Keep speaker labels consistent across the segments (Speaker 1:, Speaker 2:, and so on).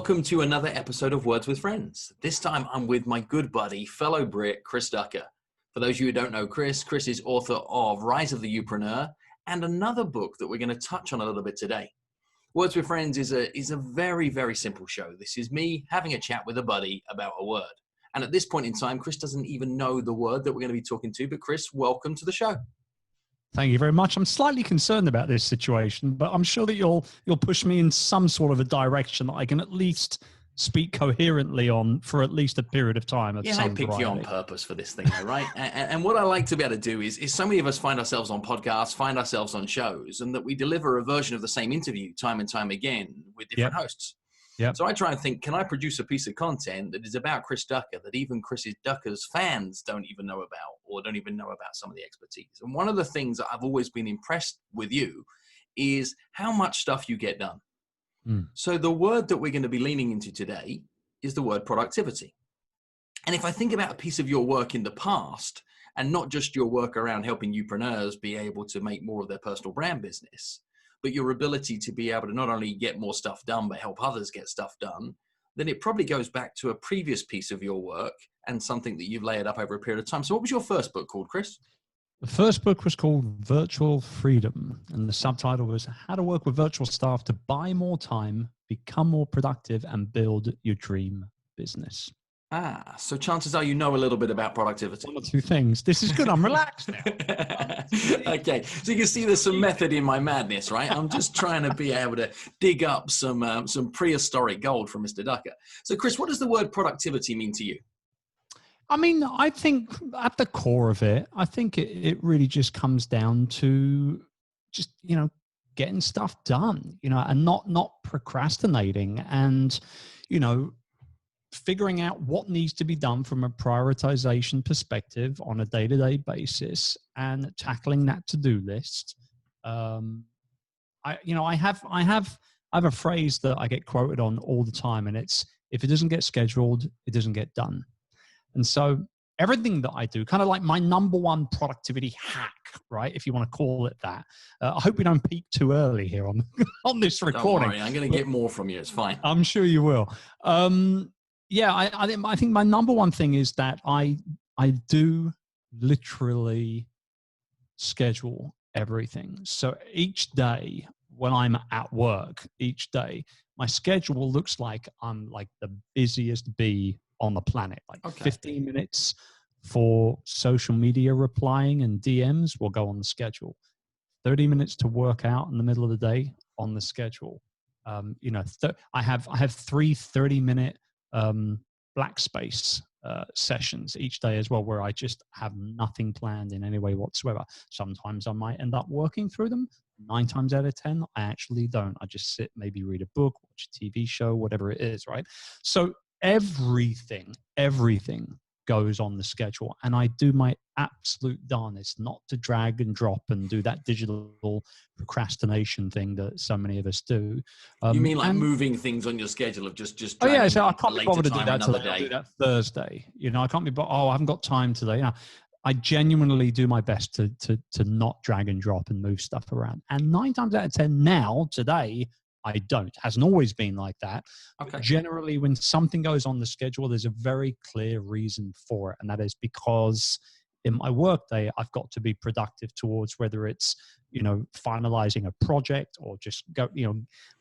Speaker 1: welcome to another episode of Words with Friends. This time I'm with my good buddy, fellow Brit, Chris Ducker. For those of you who don't know Chris is author of Rise of the Youpreneur and another book that we're going to touch on a little bit today. Words with Friends is a very, very simple show. This is me having a chat with a buddy about a word. And at this point in time, Chris doesn't even know the word that we're going to be talking to, but Chris, welcome to the show.
Speaker 2: Thank you very much. I'm slightly concerned about this situation, but I'm sure that you'll push me in some sort of a direction that I can at least speak coherently on for at least a period of time.
Speaker 1: Yeah, I picked you on purpose for this thing, though, right? and what I like to be able to do is so many of us find ourselves on podcasts, find ourselves on shows, and that we deliver a version of the same interview time and time again with different hosts.
Speaker 2: Yep.
Speaker 1: So I try and think, can I produce a piece of content that is about Chris Ducker that even Chris Ducker's fans don't even know about or don't even know about some of the expertise? And one of the things that I've always been impressed with you is how much stuff you get done. So the word that we're going to be leaning into today is the word productivity. And if I think about a piece of your work in the past, and not just your work around helping youpreneurs be able to make more of their personal brand business, but your ability to be able to not only get more stuff done, but help others get stuff done, then it probably goes back to a previous piece of your work and something that you've layered up over a period of time. So what was your first book called, Chris?
Speaker 2: The first book was called Virtual Freedom, and the subtitle was How to Work with Virtual Staff to Buy More Time, Become More Productive, and Build Your Dream Business.
Speaker 1: So chances are you know a little bit about productivity.
Speaker 2: One or two things. This is good. I'm relaxed now.
Speaker 1: Okay, so you can see there's some method in my madness, right? I'm just trying to be able to dig up some prehistoric gold from Mr. Ducker. So Chris, what does the word productivity mean to you?
Speaker 2: I mean, I think at the core of it, I think it really just comes down to just, getting stuff done, and not procrastinating and, figuring out what needs to be done from a prioritization perspective on a day-to-day basis and tackling that to-do list. I have a phrase that I get quoted on all the time, and it's, if it doesn't get scheduled, it doesn't get done. And so everything that I do, kind of like my number one productivity hack, right? If you want to call it that. I hope we don't peak too early here on this recording.
Speaker 1: Don't worry, I'm going to get more from you. It's fine.
Speaker 2: I'm sure you will. I think my number one thing is that I do literally schedule everything. So each day when I'm at work, each day, my schedule looks like I'm like the busiest bee on the planet. Like 15 minutes for social media replying and DMs will go on the schedule. 30 minutes to work out in the middle of the day on the schedule. I have 3 30-minute black space sessions each day as well, where I just have nothing planned in any way whatsoever. Sometimes I might end up working through them. 9 times out of 10, I actually don't. I just sit, maybe read a book, watch a TV show, whatever it is, right? So everything goes on the schedule, and I do my absolute darnest not to drag and drop and do that digital procrastination thing that so many of us do.
Speaker 1: You mean like moving things on your schedule of just
Speaker 2: so I can't be bothered to do that today. I'll do that Thursday. I can't be. I haven't got time today. I genuinely do my best to not drag and drop and move stuff around. And 9 times out of 10 now, today, I don't. Hasn't always been like that. Okay. Generally, when something goes on the schedule, there's a very clear reason for it. And that is because in my workday, I've got to be productive towards whether it's, finalizing a project or just go,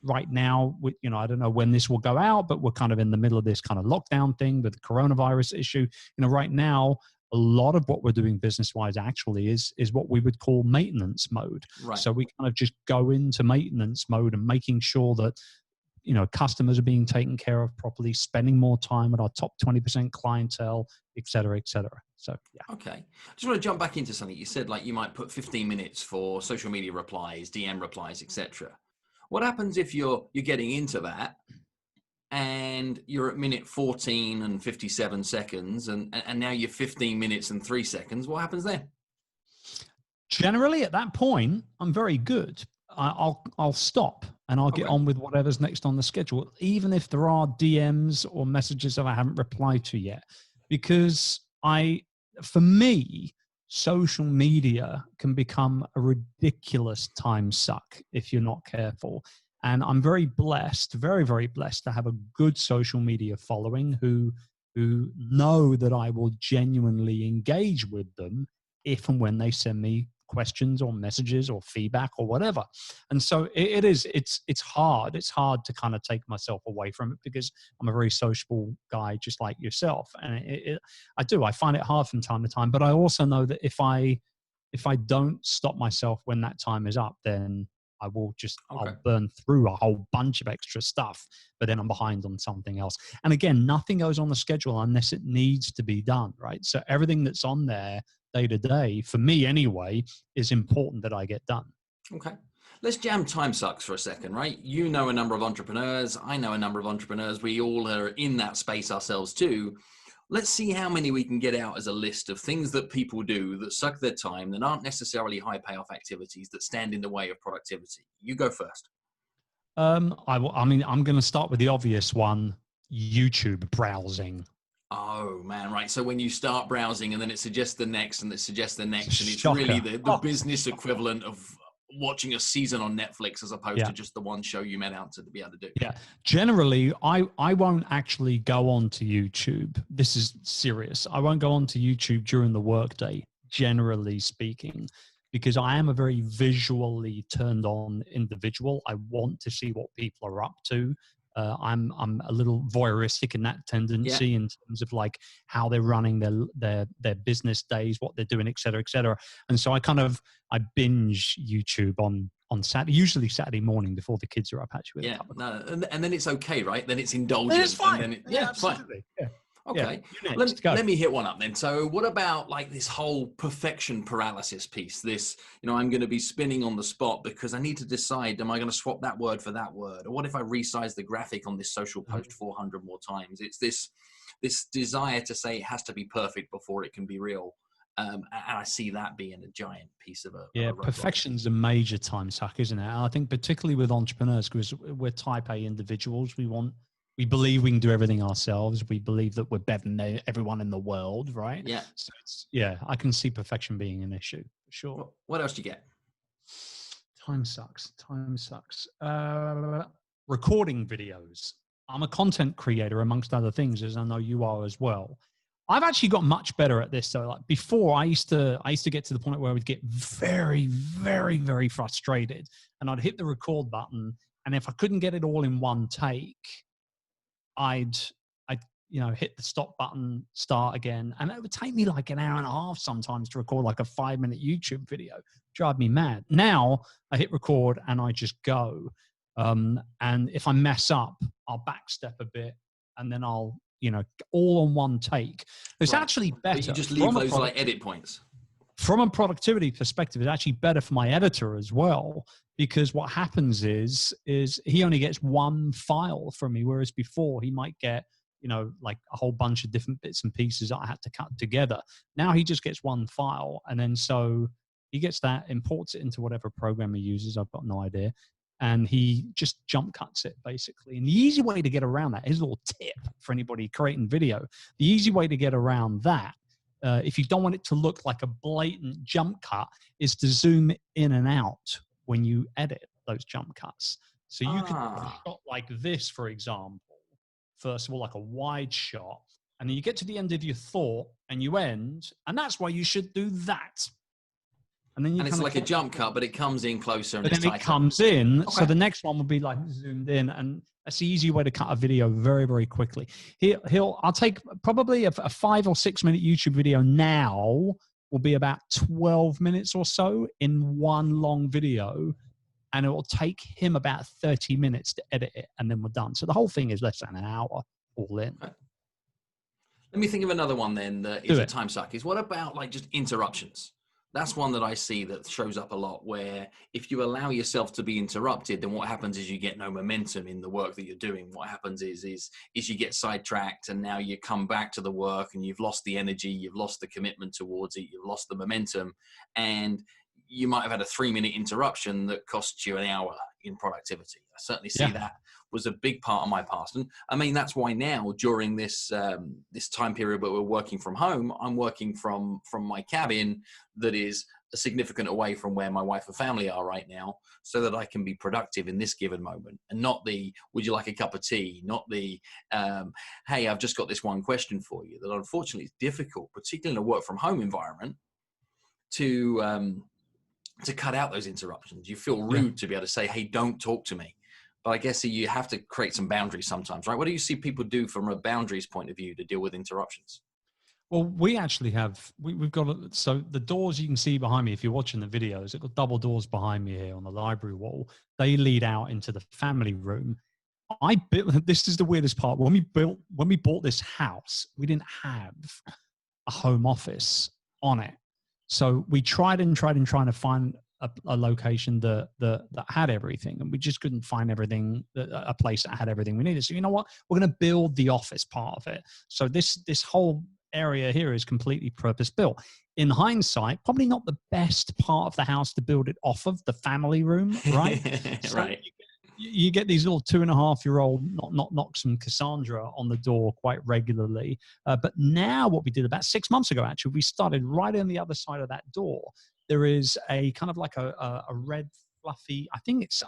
Speaker 2: right now, I don't know when this will go out, but we're kind of in the middle of this kind of lockdown thing with the coronavirus issue. Right now, a lot of what we're doing business-wise actually is what we would call maintenance mode. Right. So we kind of just go into maintenance mode and making sure that, customers are being taken care of properly, spending more time with our top 20% clientele, et cetera, et cetera. So, yeah.
Speaker 1: Okay. I just want to jump back into something. You said, like, you might put 15 minutes for social media replies, DM replies, et cetera. What happens if you're getting into that and you're at minute 14 and 57 seconds and now you're 15 minutes and 3 seconds? What happens then?
Speaker 2: Generally, at that point, I'm very good. I'll stop and I'll get on with whatever's next on the schedule, even if there are DMs or messages that I haven't replied to yet. Because for me, social media can become a ridiculous time suck if you're not careful. And I'm very blessed, very, very blessed to have a good social media following who know that I will genuinely engage with them if and when they send me questions or messages or feedback or whatever. And so it's hard. It's hard to kind of take myself away from it because I'm a very sociable guy, just like yourself. And I find it hard from time to time, but I also know that if I don't stop myself when that time is up, then I'll burn through a whole bunch of extra stuff, but then I'm behind on something else. And again, nothing goes on the schedule unless it needs to be done, right? So everything that's on there day to day, for me anyway, is important that I get done.
Speaker 1: Okay. Let's jam time sucks for a second, right? You know a number of entrepreneurs. I know a number of entrepreneurs. We all are in that space ourselves too. Let's see how many we can get out as a list of things that people do that suck their time, that aren't necessarily high payoff activities, that stand in the way of productivity. You go first.
Speaker 2: I'm going to start with the obvious one, YouTube browsing.
Speaker 1: Oh man, right. So when you start browsing and then it suggests the next and it suggests the next, and it's
Speaker 2: Shocker.
Speaker 1: really the business equivalent of watching a season on Netflix as opposed to just the one show you meant out to be able to do.
Speaker 2: Yeah. Generally, I won't actually go on to YouTube. This is serious. I won't go on to YouTube during the workday, generally speaking, because I am a very visually turned on individual. I want to see what people are up to. I'm a little voyeuristic in that tendency in terms of like how they're running their business days, what they're doing, et cetera, et cetera. And so I binge YouTube on Saturday, usually Saturday morning before the kids are up. Actually, with a cup of
Speaker 1: coffee. And then it's okay, right? Then it's indulgent.
Speaker 2: It's fine.
Speaker 1: And then
Speaker 2: Absolutely.
Speaker 1: Fine.
Speaker 2: Yeah.
Speaker 1: Okay, let me hit one up then. So what about like this whole perfection paralysis piece? This, I'm going to be spinning on the spot because I need to decide, am I going to swap that word for that word? Or what if I resize the graphic on this social post 400 more times? It's this desire to say it has to be perfect before it can be real. And I see that being a giant piece of a
Speaker 2: perfection's a major time suck, isn't it? I think particularly with entrepreneurs, because we're type A individuals, we believe we can do everything ourselves. We believe that we're better than everyone in the world, right?
Speaker 1: Yeah.
Speaker 2: So I can see perfection being an issue for sure.
Speaker 1: What else do you get?
Speaker 2: Time sucks. Recording videos. I'm a content creator amongst other things, as I know you are as well. I've actually got much better at this. So like before I used to get to the point where I would get very, very, very frustrated and I'd hit the record button. And if I couldn't get it all in one take, I'd hit the stop button, start again. And it would take me like an hour and a half sometimes to record like a 5-minute YouTube video. Drive me mad. Now I hit record and I just go. And if I mess up, I'll backstep a bit and then I'll, all on one take. It's actually better.
Speaker 1: But you just leave those like edit points.
Speaker 2: From a productivity perspective, it's actually better for my editor as well, because what happens is he only gets one file from me, whereas before he might get, like a whole bunch of different bits and pieces that I had to cut together. Now he just gets one file, and then so he gets that, imports it into whatever program he uses. I've got no idea. And he just jump cuts it basically. And the easy way to get around that, here's a little tip for anybody creating video. The easy way to get around that, if you don't want it to look like a blatant jump cut, is to zoom in and out when you edit those jump cuts. So you can do a shot like this, for example, first of all, like a wide shot, and then you get to the end of your thought and you end, and that's why you should do that. And then
Speaker 1: it's like a jump cut, but it comes in closer and
Speaker 2: but then it comes in. Okay. So the next one will be like zoomed in, and that's the easy way to cut a video very, very quickly. I'll take probably a 5 or 6 minute YouTube video now will be about 12 minutes or so in one long video. And it will take him about 30 minutes to edit it, and then we're done. So the whole thing is less than an hour all in.
Speaker 1: Okay. Let me think of another one then that is a time suck. Is what about like just interruptions? That's one that I see that shows up a lot, where if you allow yourself to be interrupted, then what happens is you get no momentum in the work that you're doing. What happens is you get sidetracked, and now you come back to the work and you've lost the energy, you've lost the commitment towards it, you've lost the momentum, and you might have had a 3-minute interruption that costs you an hour in productivity. I certainly see that was a big part of my past. And I mean, that's why now during this time period where we're working from home, I'm working from my cabin that is significant away from where my wife and family are right now, so that I can be productive in this given moment, and not the, would you like a cup of tea? Not the, hey, I've just got this one question for you. That unfortunately is difficult, particularly in a work from home environment, to cut out those interruptions. You feel rude to be able to say, hey, don't talk to me. But I guess you have to create some boundaries sometimes, right? What do you see people do from a boundaries point of view to deal with interruptions?
Speaker 2: Well, we actually have, we've got, so the doors you can see behind me, if you're watching the videos, it's got double doors behind me here on the library wall. They lead out into the family room. I built, this is the weirdest part. When we bought this house, we didn't have a home office on it. So we tried to find a location that had everything, and we just couldn't find everything, a place that had everything we needed. So you know what? We're going to build the office part of it. So this whole area here is completely purpose built. In hindsight, probably not the best part of the house to build it off of, the family room, right? So
Speaker 1: right.
Speaker 2: You get these little 2.5-year-old knocks from Cassandra on the door quite regularly. But now what we did about 6 months ago, actually, we started right on the other side of that door. There is a kind of like a red fluffy, I think it's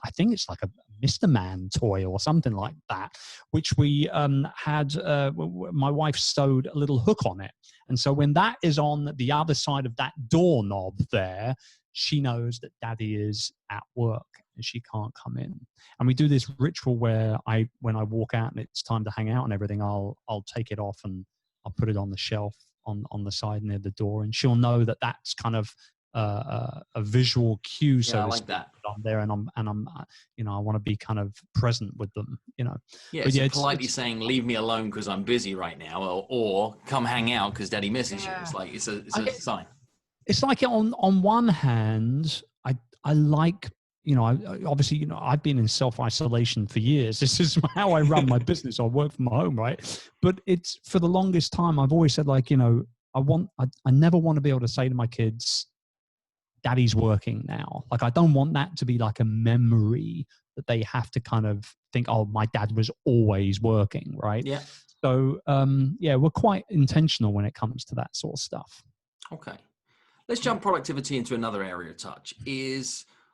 Speaker 2: like a Mr. Man toy or something like that, which we had, my wife sewed a little hook on it. And so when that is on the other side of that doorknob there, she knows that daddy is at work and she can't come in. And we do this ritual where when I walk out and it's time to hang out and everything, I'll take it off and I'll put it on the shelf on the side near the door, and she'll know that that's kind of a visual cue. So
Speaker 1: I like that.
Speaker 2: I'm there and I'm I want to be kind of present with them,
Speaker 1: Yeah,
Speaker 2: but
Speaker 1: it's politely saying, leave me alone because I'm busy right now, or come hang out because daddy misses you. It's like, it's a sign.
Speaker 2: It's like on one hand, I like, obviously, I've been in self-isolation for years. This is how I run my business. I work from home, right? But it's, for the longest time, I've always said, like, I never want to be able to say to my kids, daddy's working now. Like, I don't want that to be like a memory that they have to kind of think, oh, my dad was always working, right?
Speaker 1: Yeah.
Speaker 2: So, we're quite intentional when it comes to that sort of stuff.
Speaker 1: Okay. Let's jump productivity into another area of touch.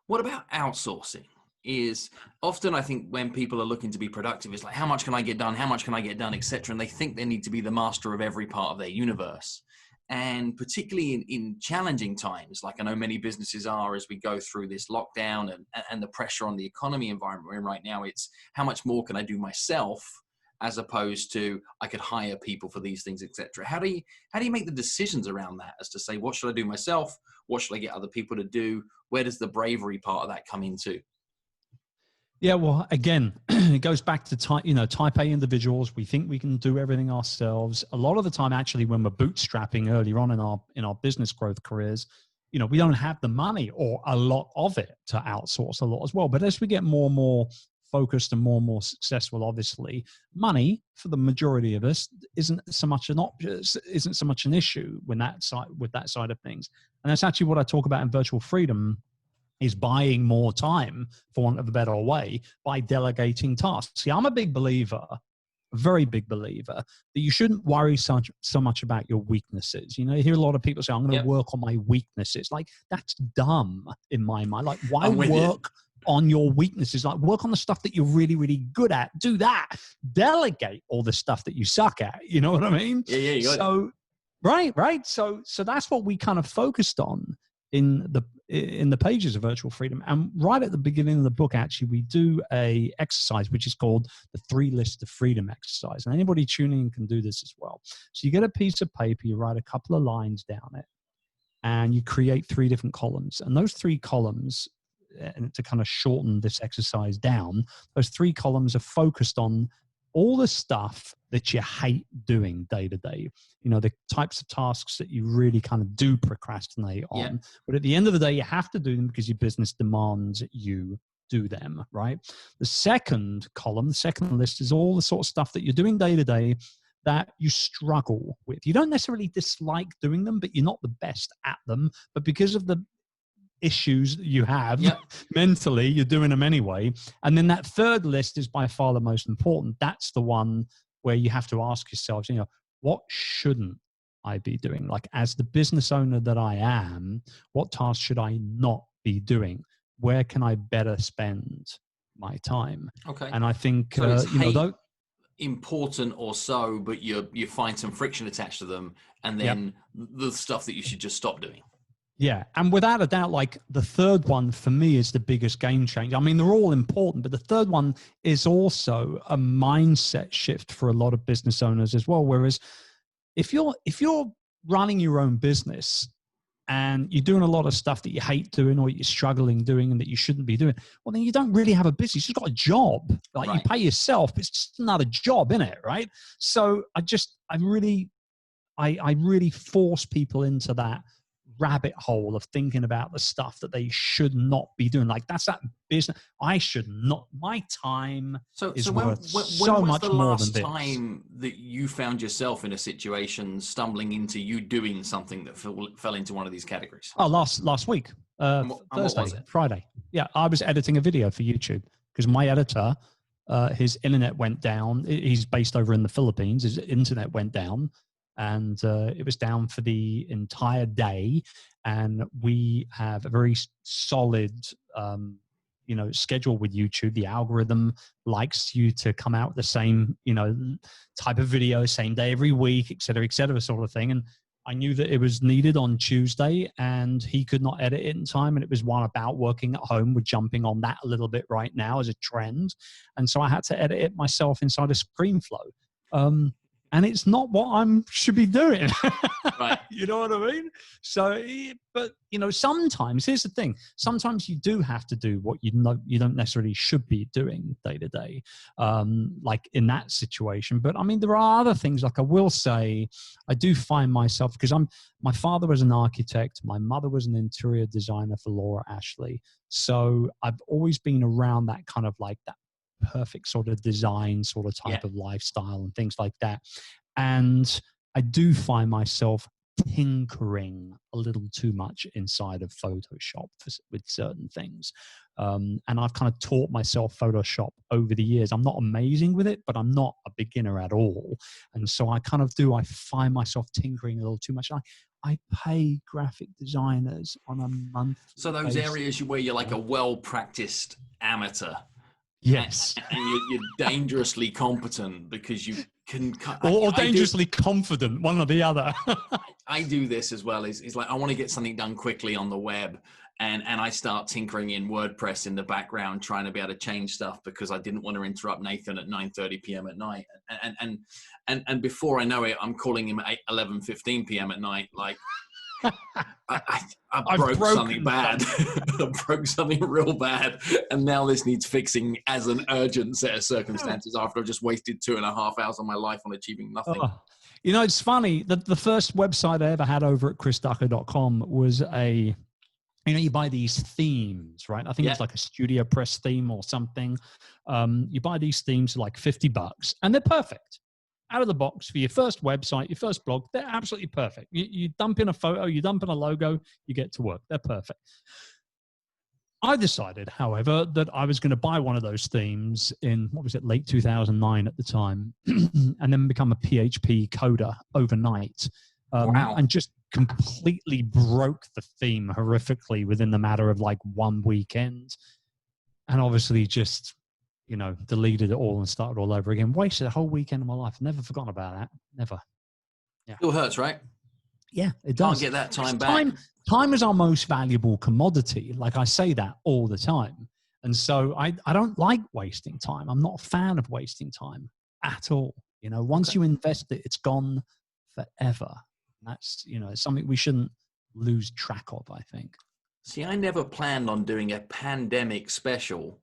Speaker 1: What about outsourcing? Is often, I think, when people are looking to be productive, it's like, how much can I get done? How much can I get done, etc. And they think they need to be the master of every part of their universe. And particularly in challenging times, like I know many businesses are, as we go through this lockdown and the pressure on the economy environment we're in right now, it's how much more can I do myself, as opposed to I could hire people for these things, etc. How do you make the decisions around that, as to say, what should I do myself? What should I get other people to do? Where does the bravery part of that come into?
Speaker 2: Yeah, well, again, it goes back to type A individuals. We think we can do everything ourselves. A lot of the time, actually, when we're bootstrapping earlier on in our business growth careers, we don't have the money or a lot of it to outsource a lot as well. But as we get more and more focused and more successful, obviously, money for the majority of us isn't so much an issue with that side of things. And that's actually what I talk about in Virtual Freedom, is buying more time, for want of a better way, by delegating tasks. See, I'm a big believer, a very big believer, that you shouldn't worry so much about your weaknesses. You hear a lot of people say, I'm going to work on my weaknesses. Like, that's dumb in my mind. Like, why work on your weaknesses? Like, work on the stuff that you're really, really good at. Do that. Delegate all the stuff that you suck at. You know what I mean?
Speaker 1: Yeah, you got it.
Speaker 2: Right. So that's what we kind of focused on in the pages of Virtual Freedom. And right at the beginning of the book, actually, we do a exercise which is called the 3 Lists of Freedom exercise. And anybody tuning in can do this as well. So you get a piece of paper, you write a couple of lines down it, and you create 3 different columns. And those 3 columns, and to kind of shorten this exercise down, those 3 columns are focused on all the stuff that you hate doing day to day, the types of tasks that you really kind of do procrastinate on. Yeah. But at the end of the day, you have to do them because your business demands you do them, right? The second column, the second list, is all the sort of stuff that you're doing day to day that you struggle with. You don't necessarily dislike doing them, but you're not the best at them. But because of the issues that you have mentally, you're doing them anyway. And then that third list is by far the most important. That's the one where you have to ask yourselves, what shouldn't I be doing? Like, as the business owner that I am, what tasks should I not be doing? Where can I better spend my time?
Speaker 1: Okay.
Speaker 2: And I think,
Speaker 1: So it's
Speaker 2: though,
Speaker 1: important or so, but you find some friction attached to them, and
Speaker 2: yeah,
Speaker 1: then the stuff that you should just stop doing.
Speaker 2: yeah. And without a doubt, like the third one for me is the biggest game changer. I mean, they're all important, but the third one is also a mindset shift for a lot of business owners as well. Whereas if you're running your own business and you're doing a lot of stuff that you hate doing or you're struggling doing and that you shouldn't be doing, well, then you don't really have a business. You've got a job. Like,
Speaker 1: Right.
Speaker 2: you pay yourself, but it's just another job, isn't it? Right. So I really force people into that rabbit hole of thinking about the stuff that they should not be doing. Like, that's that business. I should not. My time is worth so much more than this.
Speaker 1: When was the last time that you found yourself in a situation stumbling into you doing something that fell into one of these categories?
Speaker 2: Oh, last week, Thursday, Friday. Yeah, I was editing a video for YouTube because my editor, his internet went down. He's based over in the Philippines. His internet went down, and it was down for the entire day. And we have a very solid, schedule with YouTube. The algorithm likes you to come out the same, type of video, same day every week, et cetera, sort of thing. And I knew that it was needed on Tuesday, and he could not edit it in time. And it was one about working at home. We're jumping on that a little bit right now as a trend. And so I had to edit it myself inside of ScreenFlow. And it's not what I should be doing.
Speaker 1: Right.
Speaker 2: You know what I mean? So, but sometimes, here's the thing. Sometimes you do have to do what you don't necessarily should be doing day to day, like in that situation. But I mean, there are other things. Like, I will say, I do find myself, because my father was an architect. My mother was an interior designer for Laura Ashley. So I've always been around that kind of like that perfect sort of design sort of type of lifestyle and things like that. And I do find myself tinkering a little too much inside of Photoshop with certain things. And I've kind of taught myself Photoshop over the years. I'm not amazing with it, but I'm not a beginner at all. And so I find myself tinkering a little too much. I pay graphic designers on a monthly
Speaker 1: So those
Speaker 2: basis.
Speaker 1: areas where you're like a well-practiced amateur.
Speaker 2: Yes.
Speaker 1: And you're dangerously competent because you can...
Speaker 2: Or dangerously confident, one or the other.
Speaker 1: I do this as well. Is like, I want to get something done quickly on the web. And I start tinkering in WordPress in the background, trying to be able to change stuff because I didn't want to interrupt Nathan at 9:30 p.m. at night. And before I know it, I'm calling him at 11:15 p.m. at night. Like, I broke something bad. I broke something real bad. And now this needs fixing as an urgent set of circumstances after I've just wasted 2.5 hours of my life on achieving nothing.
Speaker 2: Oh. It's funny that the first website I ever had over at chrisducker.com was you buy these themes, right? I think it's like a Studio Press theme or something. You buy these themes for like $50 and they're perfect. Out of the box for your first website, your first blog, they're absolutely perfect. You dump in a photo, you dump in a logo, you get to work. They're perfect. I decided, however, that I was going to buy one of those themes in, late 2009 at the time, and then become a PHP coder overnight.
Speaker 1: Wow.
Speaker 2: And just completely broke the theme horrifically within the matter of like one weekend. And obviously just, deleted it all and started all over again. Wasted a whole weekend of my life. Never forgotten about that. Never. Yeah.
Speaker 1: Still hurts, right?
Speaker 2: Yeah, it does.
Speaker 1: Can't get that time back.
Speaker 2: Time is our most valuable commodity. Like, I say that all the time. And so I don't like wasting time. I'm not a fan of wasting time at all. Once you invest it, it's gone forever. That's, it's something we shouldn't lose track of, I think.
Speaker 1: See, I never planned on doing a pandemic special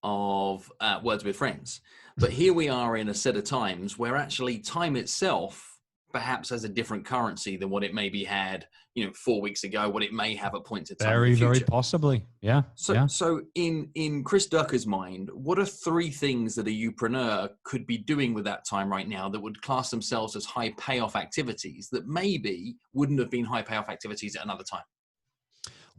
Speaker 1: of Words with Friends. But here we are in a set of times where actually time itself perhaps has a different currency than what it maybe had, 4 weeks ago, what it may have at points in time.
Speaker 2: Very possibly. Yeah.
Speaker 1: So in Chris Ducker's mind, what are 3 things that a youpreneur could be doing with that time right now that would class themselves as high payoff activities that maybe wouldn't have been high payoff activities at another time?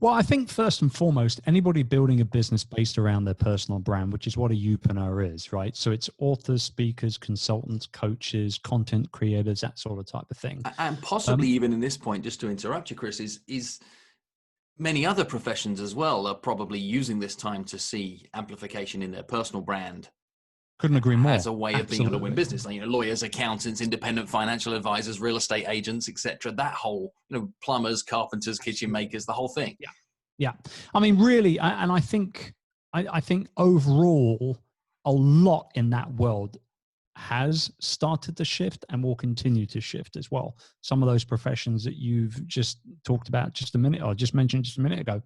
Speaker 2: Well, I think first and foremost, anybody building a business based around their personal brand, which is what a Youpreneur is, right? So it's authors, speakers, consultants, coaches, content creators, that sort of type of thing.
Speaker 1: And possibly even in this point, just to interrupt you, Chris, is many other professions as well are probably using this time to see amplification in their personal brand.
Speaker 2: Couldn't agree more.
Speaker 1: As a way of being able to win business, like, lawyers, accountants, independent financial advisors, real estate agents, etc. That whole, plumbers, carpenters, kitchen makers, the whole thing.
Speaker 2: Yeah. I mean, really, and I think overall, a lot in that world has started to shift and will continue to shift as well. Some of those professions that you've just talked about just mentioned just a minute ago,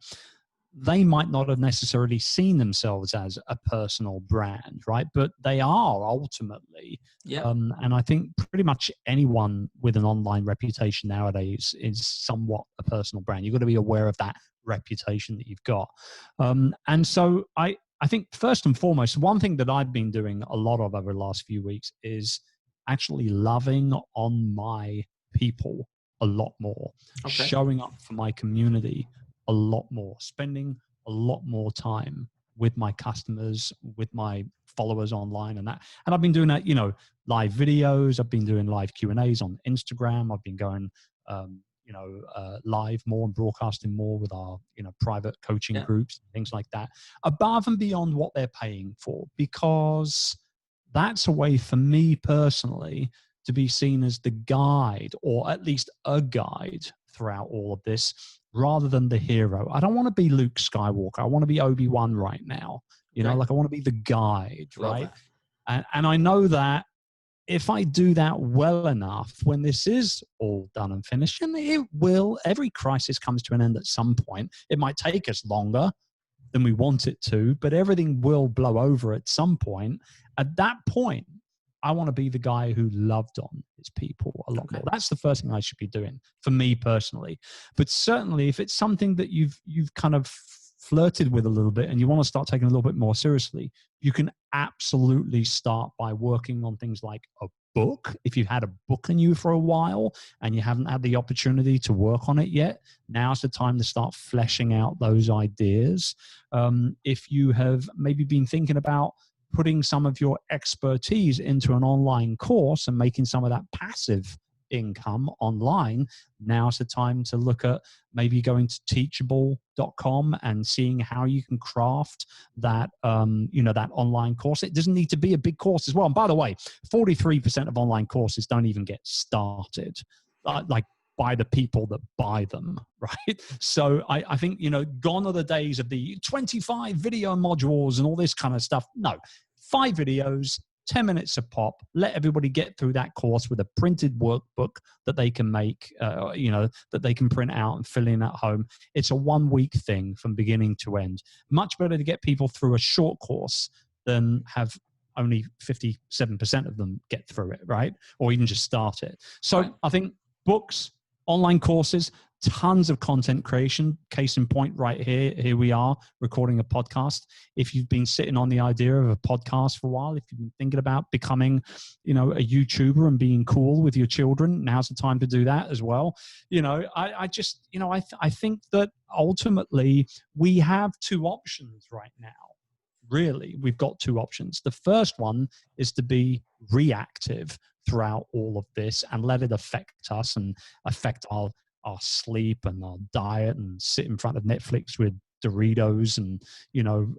Speaker 2: they might not have necessarily seen themselves as a personal brand, right? But they are ultimately.
Speaker 1: Yeah.
Speaker 2: And I think pretty much anyone with an online reputation nowadays is somewhat a personal brand. You've got to be aware of that reputation that you've got. And so I think first and foremost, one thing that I've been doing a lot of over the last few weeks is actually loving on my people a lot more, showing up for my community a lot more, spending a lot more time with my customers, with my followers online and that. And I've been doing that, live videos. I've been doing live Q&As on Instagram. I've been going, live more and broadcasting more with our, private coaching groups, things like that, above and beyond what they're paying for, because that's a way for me personally to be seen as the guide, or at least a guide throughout all of this, rather than the hero. I don't want to be Luke Skywalker. I want to be Obi-Wan right now. I want to be the guide, right? And I know that if I do that well enough, when this is all done and finished, and it will, every crisis comes to an end at some point. It might take us longer than we want it to, but everything will blow over at some point. At that point, I want to be the guy who loved on his people a lot more. That's the first thing I should be doing for me personally. But certainly if it's something that you've kind of flirted with a little bit and you want to start taking a little bit more seriously, you can absolutely start by working on things like a book. If you've had a book in you for a while and you haven't had the opportunity to work on it yet, now's the time to start fleshing out those ideas. If you have maybe been thinking about putting some of your expertise into an online course and making some of that passive income online, now's the time to look at maybe going to teachable.com and seeing how you can craft that, that online course. It doesn't need to be a big course as well. And by the way, 43% of online courses don't even get started, by the people that buy them, right? So I think, gone are the days of the 25 video modules and all this kind of stuff. No, 5 videos, 10 minutes a pop, let everybody get through that course with a printed workbook that they can make, that they can print out and fill in at home. It's a 1-week thing from beginning to end. Much better to get people through a short course than have only 57% of them get through it, right? Or even just start it. So I think books, online courses, tons of content creation. Case in point right here we are recording a podcast. If you've been sitting on the idea of a podcast for a while, if you've been thinking about becoming, a YouTuber and being cool with your children, now's the time to do that as well. I think that ultimately we have 2 options right now. Really, we've got 2 options. The first one is to be reactive throughout all of this and let it affect us and affect our sleep and our diet and sit in front of Netflix with Doritos and,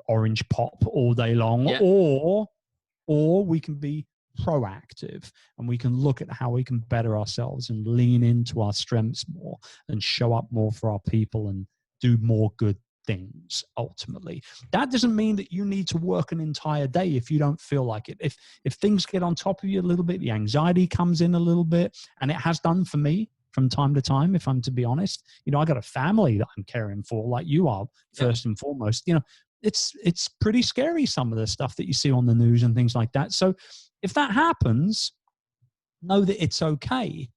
Speaker 2: orange pop all day long. Yeah. Or we can be proactive and we can look at how we can better ourselves and lean into our strengths more and show up more for our people and do more good things ultimately. That doesn't mean that you need to work an entire day if you don't feel like it. If things get on top of you a little bit, the anxiety comes in a little bit, and it has done for me from time to time, if I'm to be honest. I got a family that I'm caring for, like you are, first and foremost. It's pretty scary, some of the stuff that you see on the news and things like that. So if that happens, know that it's okay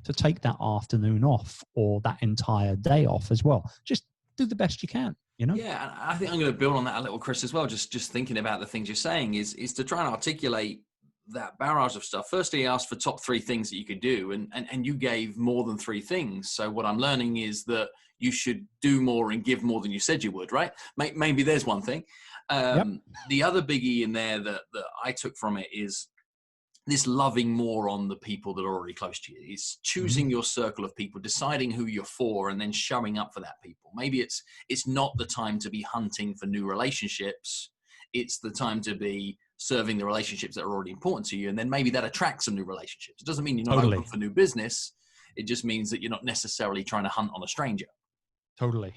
Speaker 2: to take that afternoon off or that entire day off as well. Just do the best you can,
Speaker 1: Yeah, I think I'm going to build on that a little, Chris, as well. Just thinking about the things you're saying is to try and articulate that barrage of stuff. Firstly, I asked for top 3 things that you could do, and you gave more than 3 things. So what I'm learning is that you should do more and give more than you said you would, right? Maybe there's one thing.
Speaker 2: Yep.
Speaker 1: The other biggie in there that I took from it is this loving more on the people that are already close to you. It's choosing your circle of people, deciding who you're for, and then showing up for that people. Maybe it's not the time to be hunting for new relationships. It's the time to be serving the relationships that are already important to you. And then maybe that attracts some new relationships. It doesn't mean you're not open for new business. It just means that you're not necessarily trying to hunt on a stranger.
Speaker 2: Totally.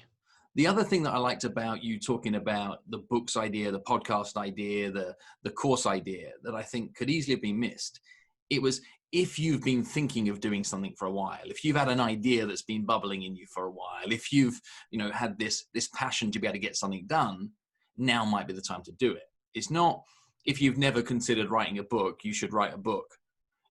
Speaker 1: The other thing that I liked about you talking about the books idea, the podcast idea, the course idea that I think could easily have been missed, it was if you've been thinking of doing something for a while, if you've had an idea that's been bubbling in you for a while, if you've had this passion to be able to get something done, now might be the time to do it. It's not if you've never considered writing a book, you should write a book.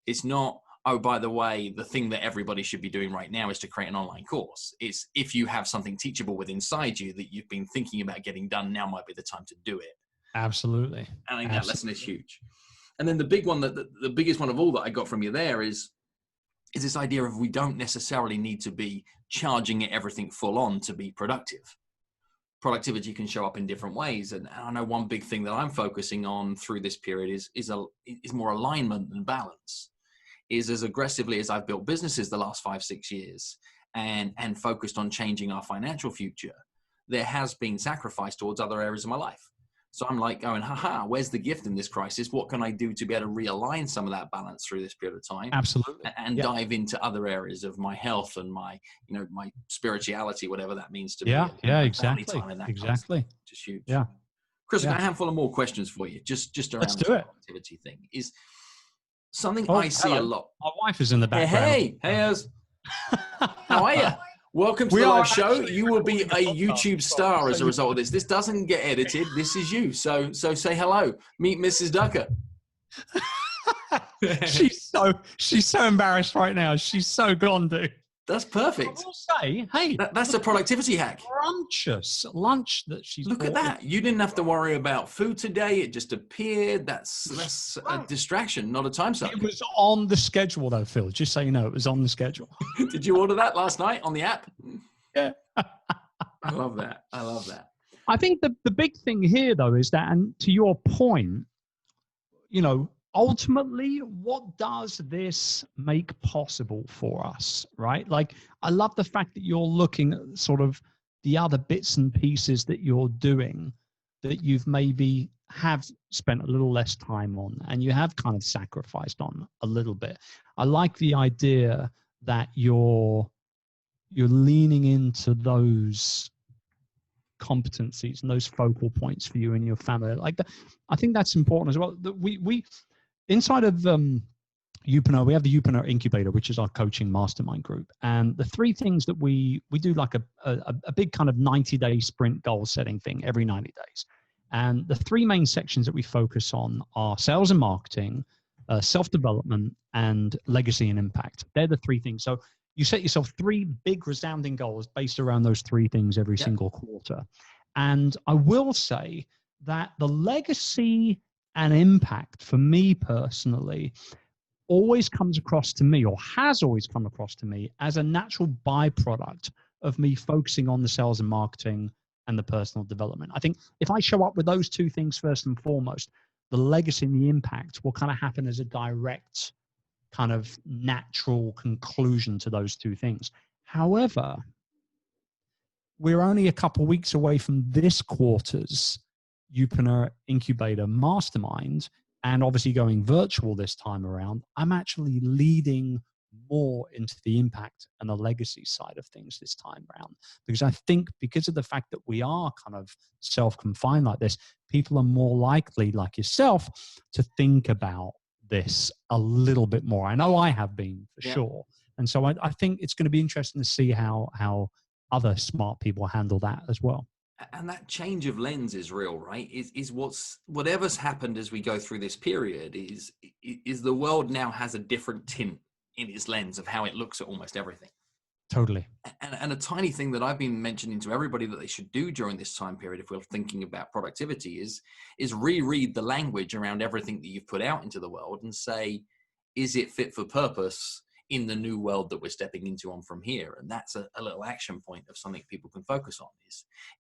Speaker 1: It's not, oh, by the way, the thing that everybody should be doing right now is to create an online course. It's if you have something teachable within inside you that you've been thinking about getting done, now might be the time to do it.
Speaker 2: Absolutely.
Speaker 1: And I think that lesson is huge. And then the big one, the biggest one of all that I got from you there is this idea of we don't necessarily need to be charging it everything full on to be productive. Productivity can show up in different ways. And I know one big thing that I'm focusing on through this period is more alignment and balance. Is as aggressively as I've built businesses the last 5-6 years and focused on changing our financial future, there has been sacrifice towards other areas of my life. So I'm like going, where's the gift in this crisis? What can I do to be able to realign some of that balance through this period of time?
Speaker 2: Absolutely.
Speaker 1: And dive into other areas of my health and my spirituality, whatever that means to me.
Speaker 2: Yeah, exactly. Exactly.
Speaker 1: Just huge.
Speaker 2: Yeah.
Speaker 1: Chris, I've got a handful of more questions for you, just around the productivity thing. Is something I see a lot.
Speaker 2: My wife is in the background.
Speaker 1: Hey, how are you? Welcome to the live show. You will be a YouTube star as a result of this. This doesn't get edited. This is you. So say hello. Meet Mrs. Ducker.
Speaker 2: she's so embarrassed right now. She's so gone, dude.
Speaker 1: That's perfect.
Speaker 2: I will say, hey,
Speaker 1: that's a productivity hack.
Speaker 2: Lunch that she's.
Speaker 1: Look at that. You didn't have to worry about food today. It just appeared. That's a distraction, not a time suck.
Speaker 2: It was on the schedule, though, Phil. Just so you know, it was on the schedule.
Speaker 1: Did you order that last night on the app?
Speaker 2: Yeah.
Speaker 1: I love that.
Speaker 2: I think the big thing here, though, is that, and to your point, ultimately, what does this make possible for us, right? Like, I love the fact that you're looking at sort of the other bits and pieces that you're doing that you've maybe have spent a little less time on and you have kind of sacrificed on a little bit. I like the idea that you're leaning into those competencies and those focal points for you and your family. Like that, I think that's important as well. That we inside of Youpreneur, we have the Youpreneur incubator, which is our coaching mastermind group. And the three things that we do like a big kind of 90-day sprint goal setting thing every 90 days. And the three main sections that we focus on are sales and marketing, self-development, and legacy and impact. They're the three things. So you set yourself three big resounding goals based around those three things every single quarter. And I will say that the legacy and impact for me personally always comes across to me, or has always come across to me, as a natural byproduct of me focusing on the sales and marketing and the personal development. I think if I show up with those two things first and foremost, the legacy and the impact will kind of happen as a direct kind of natural conclusion to those two things. However, we're only a couple of weeks away from this quarter's Youpreneur Incubator Mastermind, and obviously going virtual this time around. I'm actually leading more into the impact and the legacy side of things this time around, because I think because of the fact that we are kind of self-confined like this, people are more likely, like yourself, to think about this a little bit more. I know I have been for sure. And so I think it's going to be interesting to see how other smart people handle that as well.
Speaker 1: And that change of lens is real, right? Is whatever's happened as we go through this period is the world now has a different tint in its lens of how it looks at almost everything.
Speaker 2: Totally.
Speaker 1: And a tiny thing that I've been mentioning to everybody that they should do during this time period, if we're thinking about productivity, is reread the language around everything that you've put out into the world and say, is it fit for purpose in the new world that we're stepping into on from here. And that's a little action point of something people can focus on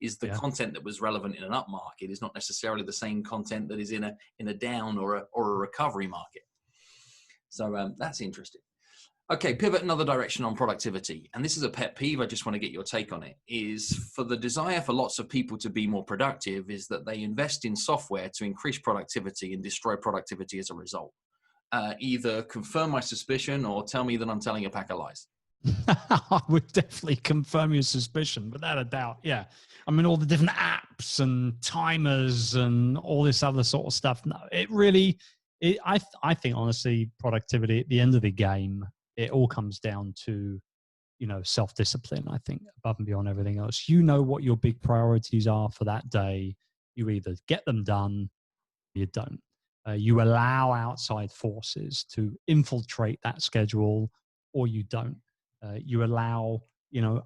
Speaker 1: is the content that was relevant in an up market is not necessarily the same content that is in a down or a recovery market. So that's interesting. Okay, pivot another direction on productivity. And this is a pet peeve. I just want to get your take on it. Is for the desire for lots of people to be more productive is that they invest in software to increase productivity and destroy productivity as a result. Either confirm my suspicion or tell me that I'm telling a pack of lies.
Speaker 2: I would definitely confirm your suspicion, without a doubt. Yeah. I mean, all the different apps and timers and all this other sort of stuff. No, it really, I think, honestly, productivity at the end of the game, it all comes down to, self-discipline, I think, above and beyond everything else. You know what your big priorities are for that day. You either get them done, or you don't. You allow outside forces to infiltrate that schedule, or you don't. You allow,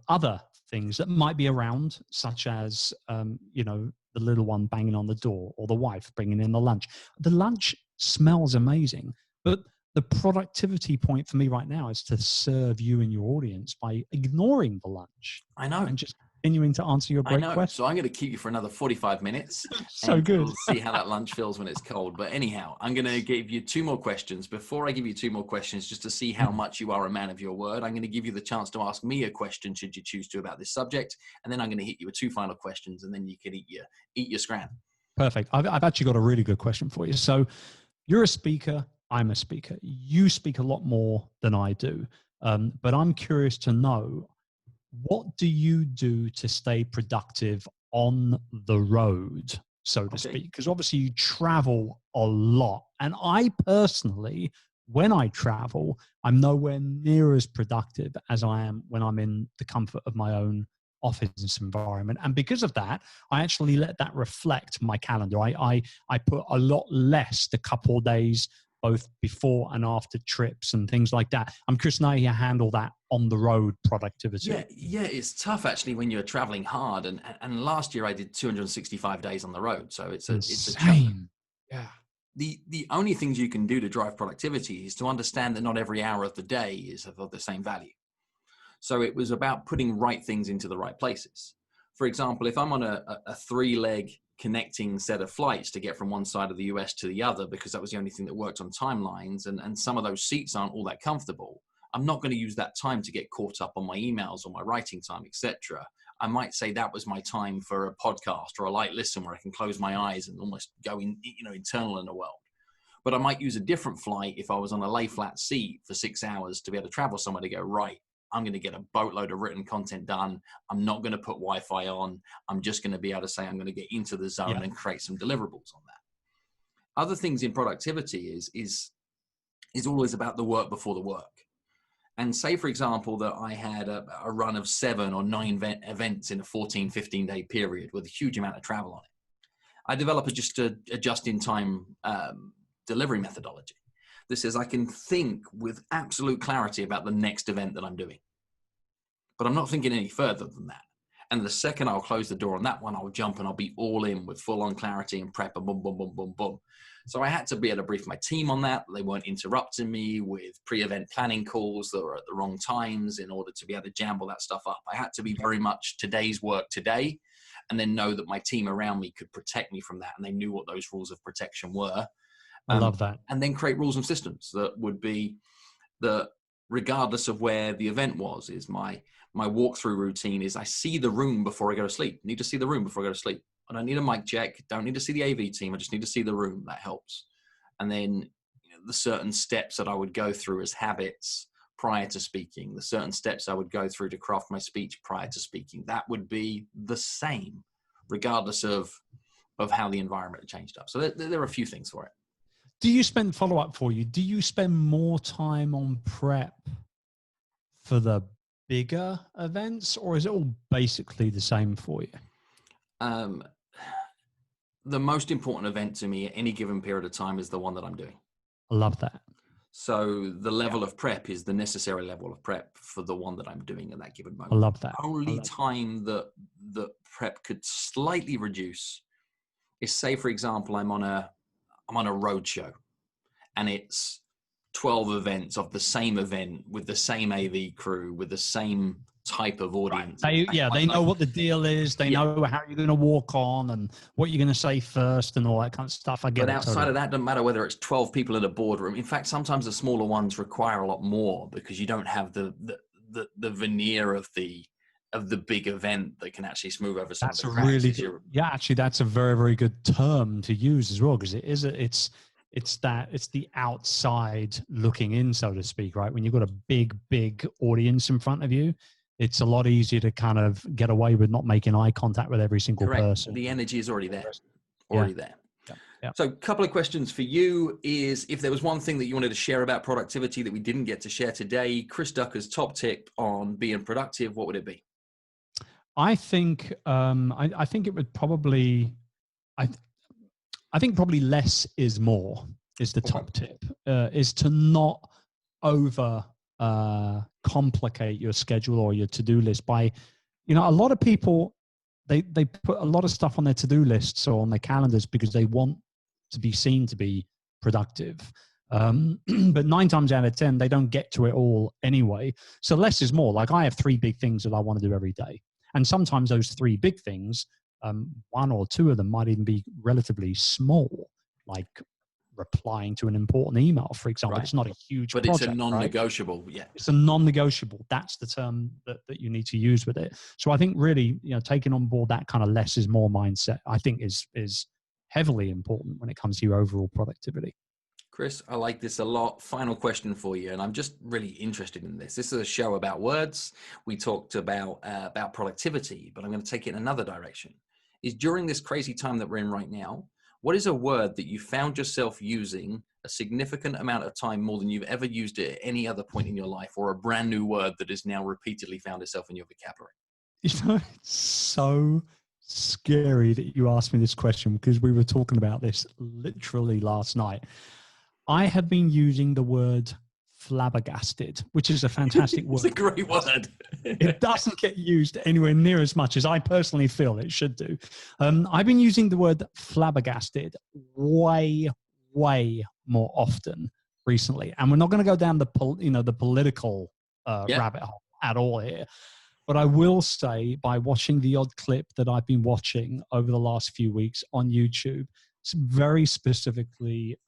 Speaker 2: other things that might be around, such as, the little one banging on the door or the wife bringing in the lunch. The lunch smells amazing, but the productivity point for me right now is to serve you and your audience by ignoring the lunch.
Speaker 1: I know.
Speaker 2: And just continuing to answer your great question.
Speaker 1: So I'm going to keep you for another 45 minutes.
Speaker 2: So good.
Speaker 1: We'll see how that lunch feels when it's cold. But anyhow, I'm going to give you 2 more questions. Before I give you 2 more questions, just to see how much you are a man of your word, I'm going to give you the chance to ask me a question, should you choose to, about this subject. And then I'm going to hit you with 2 final questions, and then you can eat your scram.
Speaker 2: Perfect. I've actually got a really good question for you. So you're a speaker. I'm a speaker. You speak a lot more than I do. But I'm curious to know, what do you do to stay productive on the road, so to speak? Because obviously you travel a lot. And I personally, when I travel, I'm nowhere near as productive as I am when I'm in the comfort of my own office environment. And because of that, I actually let that reflect my calendar. I put a lot less the couple of days, both before and after trips and things like that. I'm curious now how you handle that on the road productivity.
Speaker 1: Yeah, it's tough actually when you're traveling hard. And last year I did 265 days on the road. So it's a chunk.
Speaker 2: Yeah.
Speaker 1: The only things you can do to drive productivity is to understand that not every hour of the day is of the same value. So it was about putting right things into the right places. For example, if I'm on a 3-leg connecting set of flights to get from one side of the US to the other, because that was the only thing that worked on timelines, and some of those seats aren't all that comfortable, I'm not going to use that time to get caught up on my emails or my writing time, etc. I might say that was my time for a podcast or a light listen where I can close my eyes and almost go internal in the world. But I might use a different flight if I was on a lay flat seat for 6 hours to be able to travel somewhere to go, right, I'm going to get a boatload of written content done. I'm not going to put Wi-Fi on. I'm just going to be able to say I'm going to get into the zone and create some deliverables on that. Other things in productivity is always about the work before the work. And say, for example, that I had a run of 7 or 9 events in a 14, 15-day period with a huge amount of travel on it. I developed just a just-in-time delivery methodology that says I can think with absolute clarity about the next event that I'm doing. But I'm not thinking any further than that. And the second I'll close the door on that one, I'll jump and I'll be all in with full-on clarity and prep and boom, boom, boom, boom, boom. So I had to be able to brief my team on that. They weren't interrupting me with pre-event planning calls that were at the wrong times in order to be able to jam all that stuff up. I had to be very much today's work today, and then know that my team around me could protect me from that, and they knew what those rules of protection were.
Speaker 2: I love that.
Speaker 1: And then create rules and systems that would be that regardless of where the event was, is my walkthrough routine is I see the room before I go to sleep. I need to see the room before I go to sleep. I don't need a mic check. Don't need to see the AV team. I just need to see the room. That helps. And then the certain steps that I would go through as habits prior to speaking, the certain steps I would go through to craft my speech prior to speaking, that would be the same regardless of how the environment changed up. So there are a few things for it.
Speaker 2: Do you spend follow-up for you? Do you spend more time on prep for the bigger events, or is it all basically the same for you?
Speaker 1: The most important event to me at any given period of time is the one that I'm doing.
Speaker 2: I love that.
Speaker 1: So the level of prep is the necessary level of prep for the one that I'm doing at that given moment.
Speaker 2: I love that.
Speaker 1: Only time that prep could slightly reduce is, say, for example, I'm on a road show and it's 12 events of the same event with the same AV crew, with the same type of audience.
Speaker 2: Right. They know what the deal is. They know how you're going to walk on and what you're going to say first and all that kind of stuff. I get it.
Speaker 1: But outside of that, doesn't matter whether it's 12 people in a boardroom. In fact, sometimes the smaller ones require a lot more because you don't have the veneer of the big event that can actually smooth over some of the cracks.
Speaker 2: Really good. Yeah, actually, that's a very, very good term to use as well, because it's the outside looking in, so to speak, right? When you've got a big audience in front of you, it's a lot easier to kind of get away with not making eye contact with every single person.
Speaker 1: The energy is already there.
Speaker 2: Yeah.
Speaker 1: So a couple of questions for you is, if there was one thing that you wanted to share about productivity that we didn't get to share today, Chris Ducker's top tip on being productive, what would it be?
Speaker 2: I think I think it would probably I think probably less is more is the top tip, is to not over complicate your schedule or your to-do list by, a lot of people, they put a lot of stuff on their to-do lists or on their calendars because they want to be seen to be productive. But 9 times out of 10, they don't get to it all anyway. So less is more. Like, I have 3 big things that I want to do every day. And sometimes those 3 big things, 1 or 2 of them might even be relatively small, like replying to an important email, for example. It's not a huge project,
Speaker 1: it's a non-negotiable.
Speaker 2: Right? Yeah, it's a non-negotiable. That's the term that you need to use with it. So I think really, taking on board that kind of less is more mindset, I think is heavily important when it comes to your overall productivity.
Speaker 1: Chris, I like this a lot. Final question for you, and I'm just really interested in this. This is a show about words. We talked about productivity, but I'm going to take it in another direction. Is during this crazy time that we're in right now, what is a word that you found yourself using a significant amount of time more than you've ever used it at any other point in your life, or a brand new word that has now repeatedly found itself in your vocabulary?
Speaker 2: It's so scary that you asked me this question, because we were talking about this literally last night. I have been using the word flabbergasted, which is a fantastic word.
Speaker 1: It's a great word.
Speaker 2: It doesn't get used anywhere near as much as I personally feel it should do. I've been using the word flabbergasted way more often recently. And we're not going to go down the political rabbit hole at all here. But I will say, by watching the odd clip that I've been watching over the last few weeks on YouTube, very specifically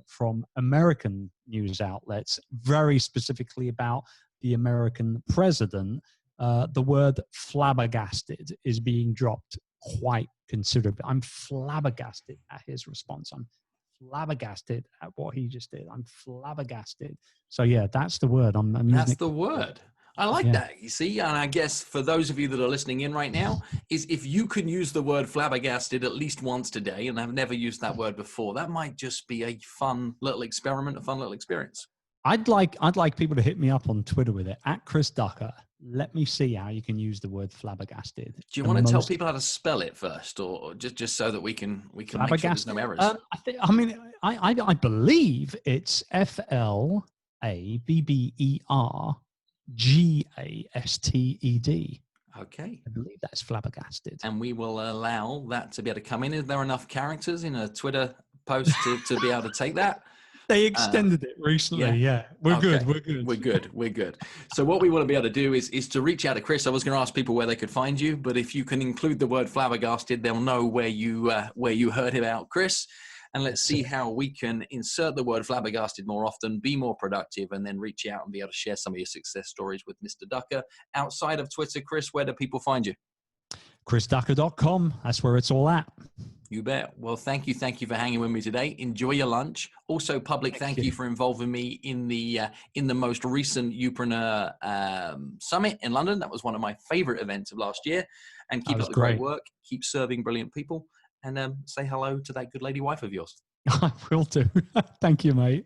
Speaker 2: from American news outlets, very specifically about the American president, the word flabbergasted is being dropped quite considerably. I'm flabbergasted at his response. I'm flabbergasted at what he just did. I'm flabbergasted. So yeah, that's the word.
Speaker 1: That's the word. I like that, you see, and I guess for those of you that are listening in right now, is if you can use the word flabbergasted at least once today, and I've never used that word before, that might just be a fun little experiment, a fun little experience.
Speaker 2: I'd like people to hit me up on Twitter with it, at Chris Ducker. Let me see how you can use the word flabbergasted.
Speaker 1: Do you want to tell people how to spell it first, or just so that we can make sure there's no errors?
Speaker 2: I believe it's FLABBERGASTED. Okay. I believe that's flabbergasted.
Speaker 1: And we will allow that to be able to come in. Is there enough characters in a Twitter post to be able to take that?
Speaker 2: They extended it recently. Yeah. We're good.
Speaker 1: We're good. So what we want to be able to do is to reach out to Chris. I was going to ask people where they could find you, but if you can include the word flabbergasted, they'll know where you heard about Chris. And let's see how we can insert the word flabbergasted more often, be more productive, and then reach out and be able to share some of your success stories with Mr. Ducker. Outside of Twitter, Chris, where do people find you?
Speaker 2: ChrisDucker.com. That's where it's all at.
Speaker 1: You bet. Well, thank you for hanging with me today. Enjoy your lunch. Also, public thank you for involving me in the most recent Youpreneur summit in London. That was one of my favorite events of last year. And keep up the great work. Keep serving brilliant people. And say hello to that good lady wife of yours.
Speaker 2: I will do. Thank you, mate.